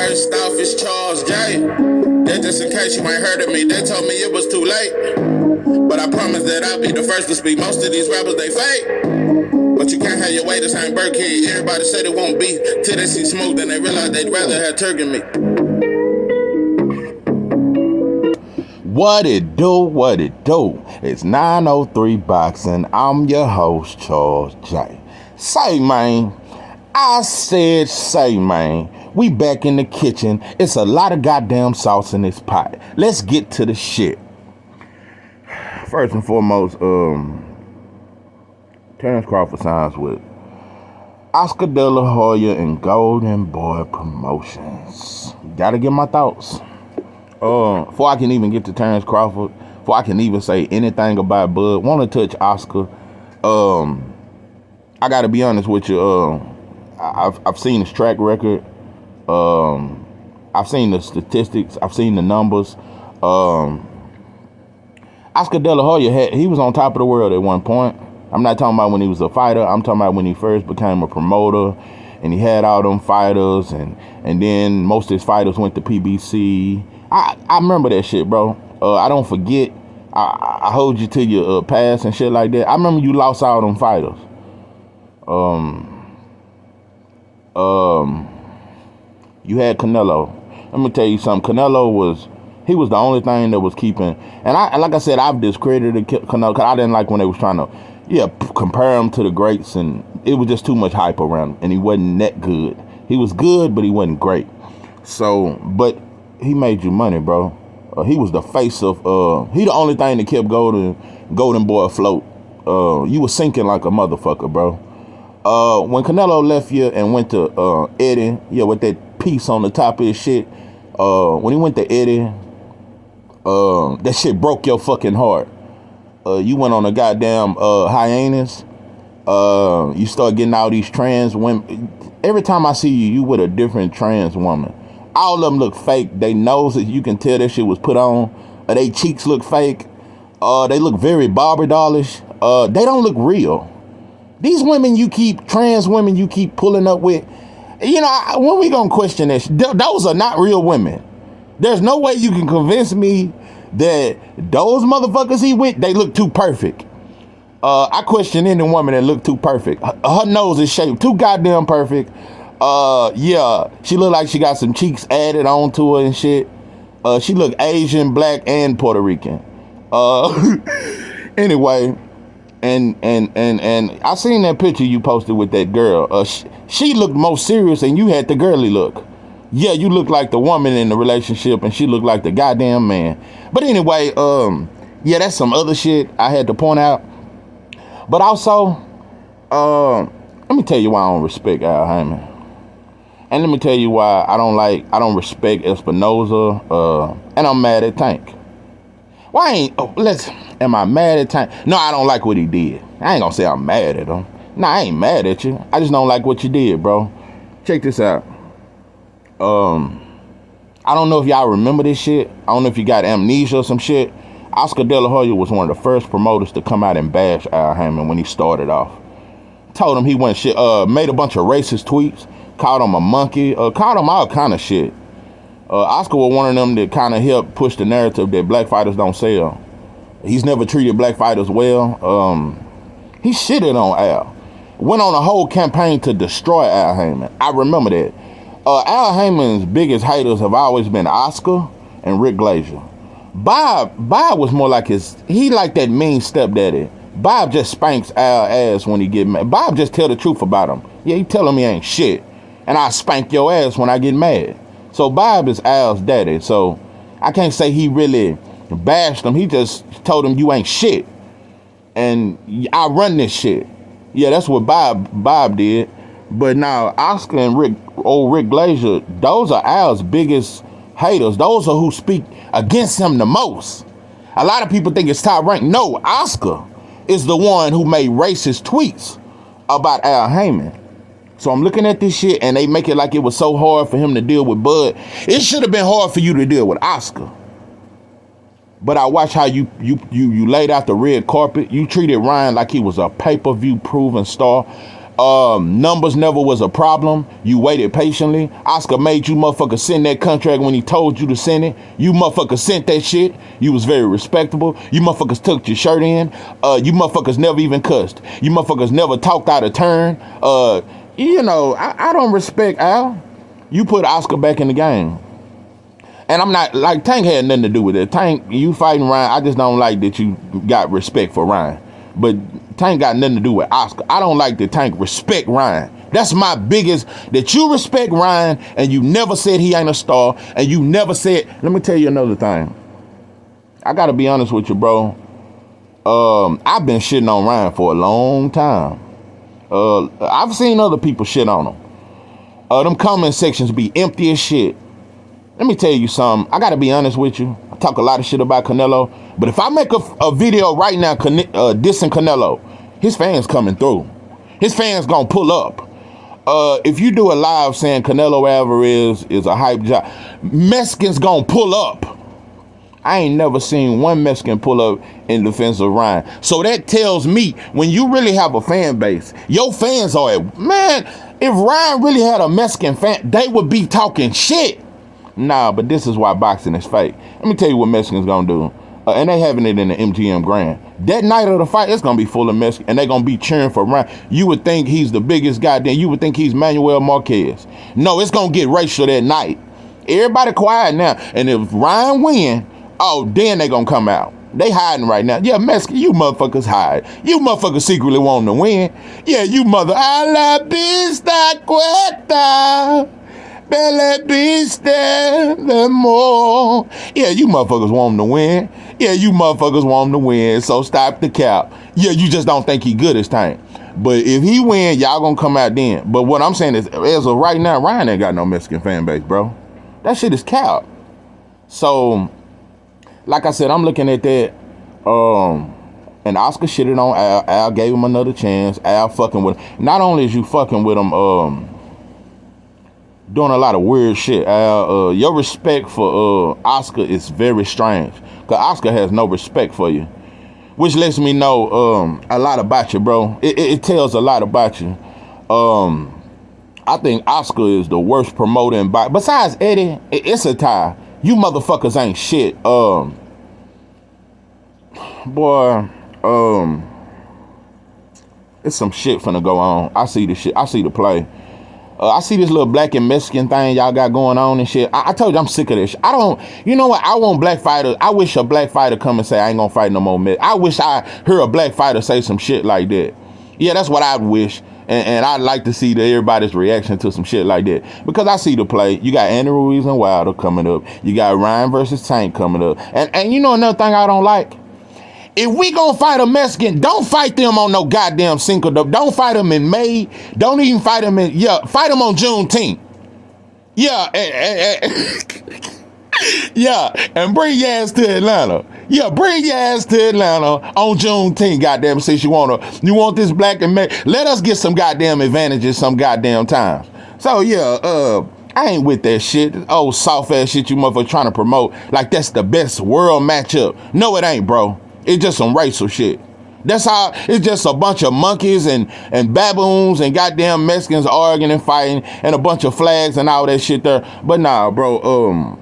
First off, it's Charles J. That just in case you ain't heard of me, they told me it was too late. But I promise that I'll be the first to speak. Most of these rappers, they fake. But you can't have your way, this ain't Burger King. Everybody said it won't be. Till they see smoke, then they realize they'd rather have turkey meat. What it do, what it do. It's 903 Boxing. I'm your host, Charles J. Say, man. I said, say, man. We back in the kitchen. It's a lot of goddamn sauce in this pot. Let's get to the shit. First and foremost, Terrance Crawford signs with Oscar De La Hoya and Golden Boy Promotions. Gotta get my thoughts. Before I can even get to Terrance Crawford, before I can even say anything about Bud, want to touch Oscar. I gotta be honest with you. I've seen his track record. I've seen the statistics. I've seen the numbers. Oscar De La Hoya he was on top of the world at one point. I'm not talking about when he was a fighter. I'm talking about when he first became a promoter, and he had all them fighters, and then most of his fighters went to PBC. I remember that shit, bro. I don't forget. I hold you to your past and shit like that. I remember you lost all them fighters. You had Canelo. Let me tell you something. Canelo was the only thing that was keeping. And like I said, I've discredited Canelo because I didn't like when they was trying to, compare him to the greats, and it was just too much hype around him, and he wasn't that good. He was good, but he wasn't great. So, but he made you money, bro. He was the face of. He the only thing that kept Golden Boy afloat. You was sinking like a motherfucker, bro. When Canelo left you and went to Eddie, with that piece on the top of his shit. When he went to Eddie, that shit broke your fucking heart. You went on a goddamn hiatus. You start getting all these trans women. Every time I see you with a different trans woman. All of them look fake. They noses, you can tell that shit was put on. They cheeks look fake. They look very Barbie dollish. They don't look real. These women trans women you keep pulling up with, when we gonna question this? Those are not real women. There's no way you can convince me that those motherfuckers he with, they look too perfect. I question any woman that look too perfect. Her nose is shaped too goddamn perfect. She look like she got some cheeks added onto her and shit. She look Asian, black, and Puerto Rican. Anyway, and I seen that picture you posted with that girl. She looked more serious, and you had the girly look. Yeah, you look like the woman in the relationship, and she looked like the goddamn man. But anyway, that's some other shit I had to point out. But also, let me tell you why I don't respect Al Haymon. And let me tell you why I don't respect Espinoza, and I'm mad at Tank. Am I mad at Tank? No, I don't like what he did. I ain't gonna say I'm mad at him. Nah, I ain't mad at you. I just don't like what you did, bro. Check this out. I don't know if y'all remember this shit. I don't know if you got amnesia or some shit. Oscar De La Hoya was one of the first promoters to come out and bash Al Haymon when he started off. Told him he went shit, made a bunch of racist tweets, called him a monkey, called him all kind of shit. Oscar was one of them that kind of helped push the narrative that black fighters don't sell. He's never treated black fighters well. He shitted on Al. Went on a whole campaign to destroy Al Haymon. I remember that. Al Haymon's biggest haters have always been Oscar and Rick Glazier. Bob was more like he like that mean stepdaddy. Bob just spanks Al ass when he get mad. Bob just tell the truth about him. Yeah, he tell him he ain't shit. And I spank your ass when I get mad. So Bob is Al's daddy. So I can't say he really bashed him. He just told him you ain't shit. And I run this shit. Yeah, that's what Bob did. But now Oscar and Rick Glazier, those are Al's biggest haters. Those are who speak against him the most. A lot of people think it's top ranked. No, Oscar is the one who made racist tweets about Al Haymon. So I'm looking at this shit and they make it like it was so hard for him to deal with Bud. It should have been hard for you to deal with Oscar. But I watched how you laid out the red carpet. You treated Ryan like he was a pay-per-view proven star. Numbers never was a problem. You waited patiently. Oscar made you motherfuckers send that contract when he told you to send it. You motherfuckers sent that shit. You was very respectable. You motherfuckers tucked your shirt in. You motherfuckers never even cussed. You motherfuckers never talked out of turn. I don't respect Al. You put Oscar back in the game. And I'm not, like, Tank had nothing to do with it. Tank, you fighting Ryan. I just don't like that you got respect for Ryan. But Tank got nothing to do with Oscar. I don't like that Tank respect Ryan. That's my biggest, that you respect Ryan and you never said he ain't a star and you never said, let me tell you another thing. I got to be honest with you, bro. I've been shitting on Ryan for a long time. I've seen other people shit on him. Them comment sections be empty as shit. Let me tell you something. I got to be honest with you. I talk a lot of shit about Canelo. But if I make a video right now dissing Canelo, his fans coming through. His fans gonna pull up. If you do a live saying Canelo Alvarez is a hype job, Mexicans gonna pull up. I ain't never seen one Mexican pull up in defense of Ryan. So that tells me when you really have a fan base, your fans are, man, if Ryan really had a Mexican fan, they would be talking shit. Nah, but this is why boxing is fake. Let me tell you what Mexicans gonna do. And they having it in the MGM Grand. That night of the fight, it's gonna be full of Mexicans, and they gonna be cheering for Ryan. You would think he's the biggest goddamn. You would think he's Manuel Marquez. No, it's gonna get racial that night. Everybody quiet now. And if Ryan win, oh, then they gonna come out. They hiding right now. Yeah, Mexican, you motherfuckers hide. You motherfuckers secretly want to win. Yeah, you mother. A la vista cuesta. Bella Vista, the more. Yeah, you motherfuckers want him to win. Yeah, you motherfuckers want him to win, so stop the cap. Yeah, you just don't think he good this time. But if he win, y'all gonna come out then. But what I'm saying is, as of right now, Ryan ain't got no Mexican fan base, bro. That shit is cap. So, like I said, I'm looking at that. And Oscar shitted on Al. Al gave him another chance. Al fucking with him. Not only is you fucking with him, doing a lot of weird shit. Your respect for Oscar is very strange. Cause Oscar has no respect for you. Which lets me know a lot about you, bro. It tells a lot about you. I think Oscar is the worst promoter in boxing. Besides Eddie, it's a tie. You motherfuckers ain't shit. It's some shit finna go on. I see the shit. I see the play. I see this little black and Mexican thing y'all got going on and shit. I told you I'm sick of this shit. You know what? I want black fighters. I wish a black fighter come and say, I ain't gonna fight no more Mex. I wish I heard a black fighter say some shit like that. Yeah, that's what I wish. And I'd like to see everybody's reaction to some shit like that. Because I see the play. You got Andy Ruiz and Wilder coming up. You got Ryan versus Tank coming up. And you know another thing I don't like? If we gonna fight a Mexican, don't fight them on no goddamn Cinco de. Don't fight them in May. Don't even fight them fight them on Juneteenth. Yeah, yeah, and bring your ass to Atlanta. Yeah, bring your ass to Atlanta on Juneteenth, goddamn, since you want this black and Mexican. Let us get some goddamn advantages some goddamn times. So yeah, I ain't with that shit. Oh, soft ass shit you motherfuckers trying to promote like that's the best world matchup. No, it ain't, bro. It's just some racial shit. That's how, it's just a bunch of monkeys and baboons and goddamn Mexicans arguing and fighting and a bunch of flags and all that shit there. But nah, bro,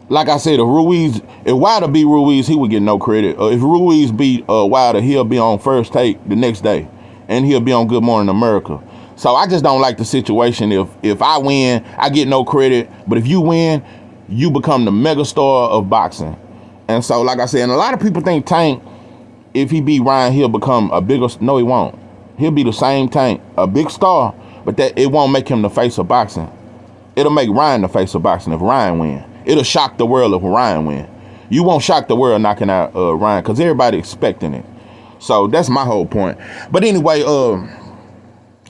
like I said, if Wilder beat Ruiz, he would get no credit. If Ruiz beat Wilder, he'll be on First Take the next day. And he'll be on Good Morning America. So I just don't like the situation. If I win, I get no credit. But if you win, you become the megastar of boxing. And so, like I said, and a lot of people think Tank, if he beat Ryan, he'll become a bigger. No, he won't. He'll be the same Tank, a big star, but that it won't make him the face of boxing. It'll make Ryan the face of boxing if Ryan win. It'll shock the world if Ryan win. You won't shock the world knocking out Ryan because everybody expecting it. So that's my whole point. But anyway,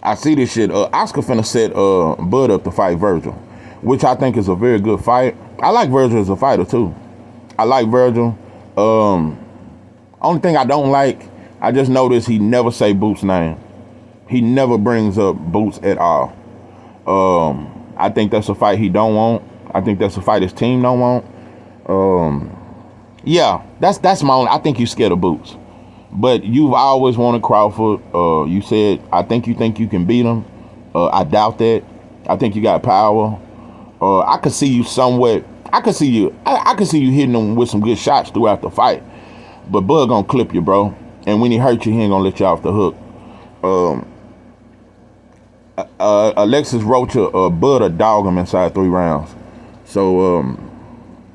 I see this shit. Oscar finna set Bud up to fight Virgil, which I think is a very good fight. I like Virgil as a fighter too. I like Virgil. Only thing I don't like, I just noticed he never say Boots' name. He never brings up Boots at all. I think that's a fight he don't want. I think that's a fight his team don't want. Yeah, that's my only. I think he's scared of Boots. But you've always wanted Crawford. You said, I think you can beat him. I doubt that. I think you got power. I could see you somewhat. I could see you hitting him with some good shots throughout the fight. But Bud gonna clip you, bro. And when he hurt you, he ain't gonna let you off the hook. Alexis Rocha, Bud a dog him inside 3 rounds. So,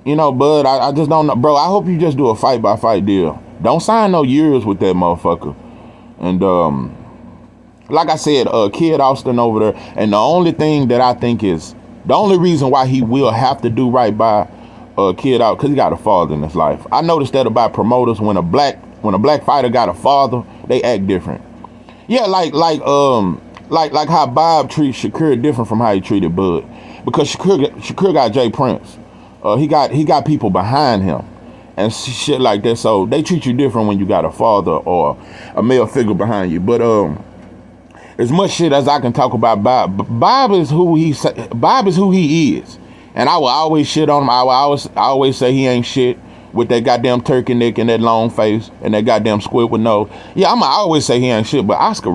Bud, I just don't know. Bro, I hope you just do a fight-by-fight deal. Don't sign no years with that motherfucker. And, like I said, Kid Austin over there. And the only thing that I think is, the only reason why he will have to do right by Kid out, because he got a father in his life. I noticed that about promoters. When a black fighter got a father, they act different. Yeah, like how Bob treats Shakur different from how he treated Bud, because Shakur got Jay Prince. He got people behind him and shit like that. So they treat you different when you got a father or a male figure behind you. But as much shit as I can talk about Bob is who he is. And I will always shit on him. I always say he ain't shit with that goddamn turkey neck and that long face and that goddamn squid with nose. Yeah, I'ma always say he ain't shit, but Oscar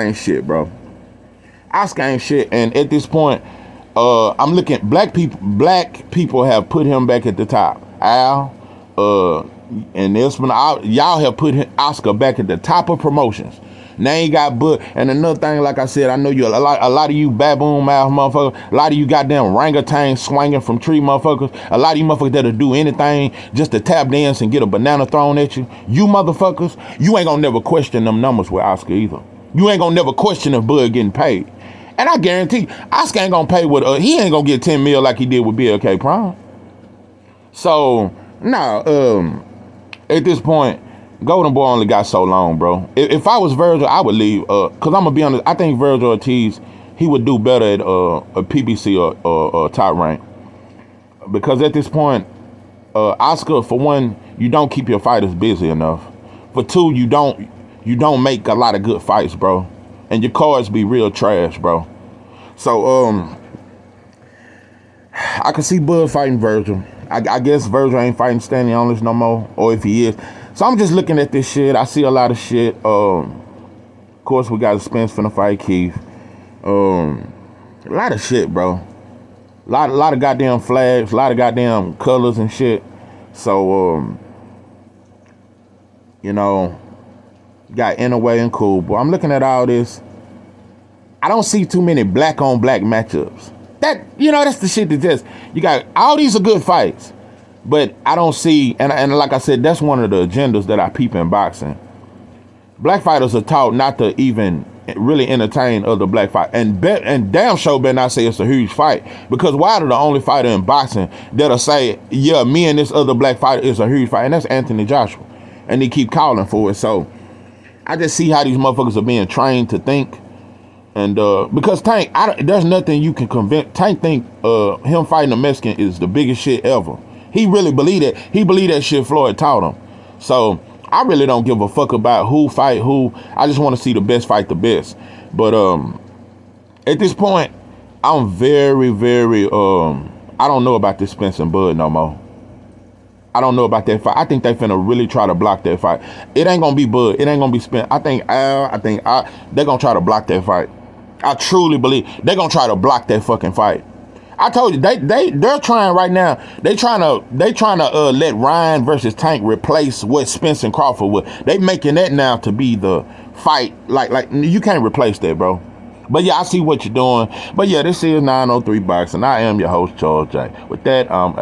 ain't shit, bro. Oscar ain't shit. And at this point, I'm looking, black people have put him back at the top. Al, and this one, y'all have put Oscar back at the top of promotions. Now he got Bud. And another thing, like I said, I know you a lot of you baboon mouth motherfuckers, a lot of you goddamn orangutan swinging from tree motherfuckers, a lot of you motherfuckers that'll do anything just to tap dance and get a banana thrown at you. You motherfuckers, you ain't gonna never question them numbers with Oscar either. You ain't gonna never question if Bud getting paid. And I guarantee Oscar ain't gonna pay with he ain't gonna get 10 mil like he did with BLK Prime. So now, at this point, Golden Boy only got so long, bro. If I was Virgil, I would leave. Cause I'm gonna be honest, I think Virgil Ortiz, he would do better at a PBC or top rank. Because at this point, Oscar, for one, you don't keep your fighters busy enough. For two, you don't make a lot of good fights, bro. And your cards be real trash, bro. So I can see Bud fighting Virgil. I guess Virgil ain't fighting Stanley Onless no more, or if he is. So I'm just looking at this shit. I see a lot of shit. Of course, we got Spence finna fight Keith. A lot of shit, bro. A lot of goddamn flags, a lot of goddamn colors and shit. So, got Inouye and Cool. But I'm looking at all this. I don't see too many black on black matchups. That's the shit that just, you got, all these are good fights. But I don't see, and like I said, that's one of the agendas that I peep in boxing. Black fighters are taught not to even really entertain other black fighters. And damn sure better not say it's a huge fight. Because Wilder the only fighter in boxing that'll say, yeah, me and this other black fighter is a huge fight. And that's Anthony Joshua. And they keep calling for it. So I just see how these motherfuckers are being trained to think. And because Tank, there's nothing you can convince. Tank think him fighting a Mexican is the biggest shit ever. He really believed it. He believed that shit Floyd taught him. So I really don't give a fuck about who fight who. I just want to see the best fight the best. But at this point, I'm very, very I don't know about this Spence and Bud no more. I don't know about that fight. I think they finna really try to block that fight. It ain't gonna be Bud. It ain't gonna be Spence. I think they're gonna try to block that fight. I truly believe they're gonna try to block that fucking fight. I told you they're trying right now. They trying to let Ryan versus Tank replace what Spence and Crawford would. They making that now to be the fight. Like you can't replace that, bro. But yeah, I see what you're doing. But yeah, this is 903 Boxing. I am your host, Charles J. With that, I'm out.